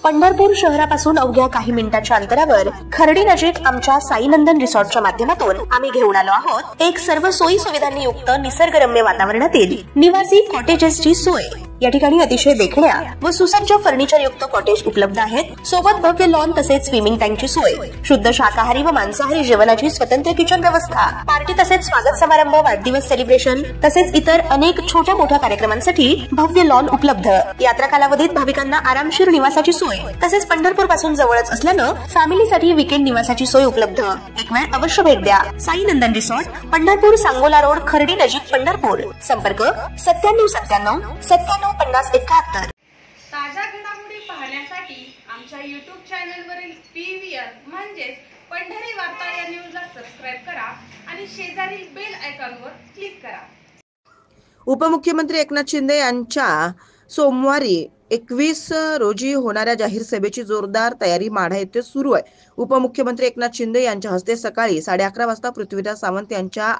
पंढरपूर शहरापासून अवघ्या काही मिनिटांच्या अंतरावर खर्डी नजीक आमच्या साईनंदन रिसॉर्टच्या माध्यमातून आम्ही घेऊन आलो आहोत एक सर्व सोयी सुविधांनी युक्त निसर्गरम्य वातावरणातील निवासी कॉटेजेसची सोय। या ठिकाणी अतिशय देखण्या व सुसज्ज फर्निचर युक्त कॉटेज उपलब्ध आहेत। सोबत भव्य लॉन तसेच स्विमिंग टँकची सोय, शुद्ध शाकाहारी व मांसाहारी जेवणाची स्वतंत्र किचन व्यवस्था, पार्टी तसेच स्वागत समारंभ, वाढदिवस सेलिब्रेशन तसेच इतर अनेक छोट्या मोठ्या कार्यक्रमांसाठी भव्य लॉन उपलब्ध। यात्रा कालावधीत भाविकांना आरामशीर निवासाची सोय तसेच पंढरपूर पासून जवळच असल्यानं फॅमिलीसाठी वीकेंड निवासाची सोय उपलब्ध। एक वेळ अवश्य भेट द्या। साईनंदन रिसॉर्ट, पंढरपूर सांगोला रोड, खर्डी नजीक, पंढरपूर। संपर्क 9797 ताज्या घडामोडी पाहण्यासाठी आमच्या YouTube चॅनलवरील PVR म्हणजेच पंढरी वार्ता या न्यूजला सबस्क्राइब करा आणि शेजारील बेल आयकॉनवर क्लिक करा। उपमुख्यमंत्री एकनाथ शिंदे यांच्या सोमवारी 21 रोजी होणाऱ्या जाहीर सभेची जोरदार तयारी माढा येथे सुरू आहे। उपमुख्यमंत्री एकनाथ शिंदे यांच्या हस्ते सकाळी 11:30 वाजता पृथ्वीराज सावंत यांच्या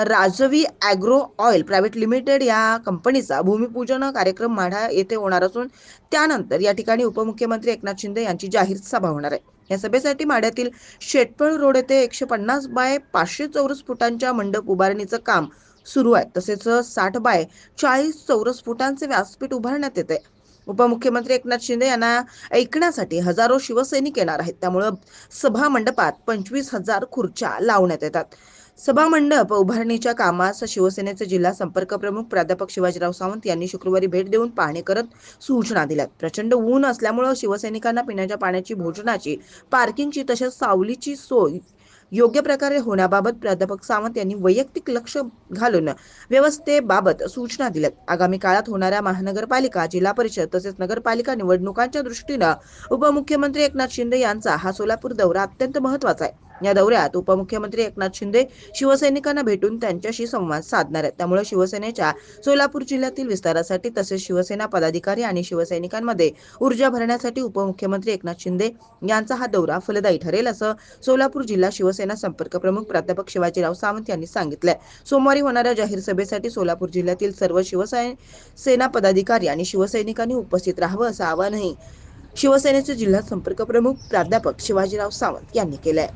Rajvi agro oil private limited या कंपनीचा भूमिपूजन कार्यक्रम माढा येथे होणार असून त्यानंतर या ठिकाणी उपमुख्यमंत्री एकनाथ शिंदे यांची जाहीर सभा होणार आहे। या सभेसाठी माढ्यातील शेटपळ रोड येथे 150 बाय 500 चौरस फुटांच्या मंडप उभारणीचं काम सुरू आहे। तसेच 60 बाय 40 चौरस फुटांचे व्यासपीठ उभारण्यात येते। उपमुख्यमंत्री एकनाथ शिंदे यांना ऐकण्यासाठी हजारो शिवसैनिक येणार आहेत, त्यामुळे सभा मंडपात 25,000 खुर्च्या लावण्यात येतात। सभा मंडप उभारणीच्या कामास शिवसेनेचे जिल्हा संपर्क प्रमुख प्राध्यापक शिवाजीराव सावंत यांनी शुक्रवारी भेट देऊन पाहणी करत सूचना दिल्यात। प्रचंड ऊन असल्यामुळे शिवसैनिकांना पिण्याच्या पाण्याची, भोजनाची, पार्किंगची तसेच सावलीची सोय योग्य प्रकारे होण्याबाबत प्राध्यापक सावंत यांनी वैयक्तिक लक्ष घालून व्यवस्थेबाबत सूचना दिल्यात। आगामी काळात होणाऱ्या महानगरपालिका, जिल्हा परिषद तसेच नगरपालिका निवडणुकांच्या दृष्टीने उपमुख्यमंत्री एकनाथ शिंदे यांचा हा सोलापूर दौरा अत्यंत महत्त्वाचा आहे। या दौऱ्यात उपमुख्यमंत्री एकनाथ शिंदे शिवसैनिकांना भेटून त्यांच्याशी संवाद साधणार आहेत। त्यामुळे शिवसेनेच्या सोलापूर जिल्ह्यातील विस्तारासाठी तसेच शिवसेना पदाधिकारी आणि शिवसैनिकांमध्ये ऊर्जा भरण्यासाठी उपमुख्यमंत्री एकनाथ शिंदे यांचा हा दौरा फलदायी ठरेल, असं सोलापूर जिल्हा शिवसेना संपर्क प्रमुख प्राध्यापक शिवाजीराव सावंत यांनी सांगितलंय। सोमवारी होणाऱ्या जाहीर सभेसाठी सोलापूर जिल्ह्यातील सर्व शिवसेना पदाधिकारी आणि शिवसैनिकांनी उपस्थित राहावं असं आवाहनही शिवसेनेचे जिल्हा संपर्क प्रमुख प्राध्यापक शिवाजीराव सावंत यांनी केलंय।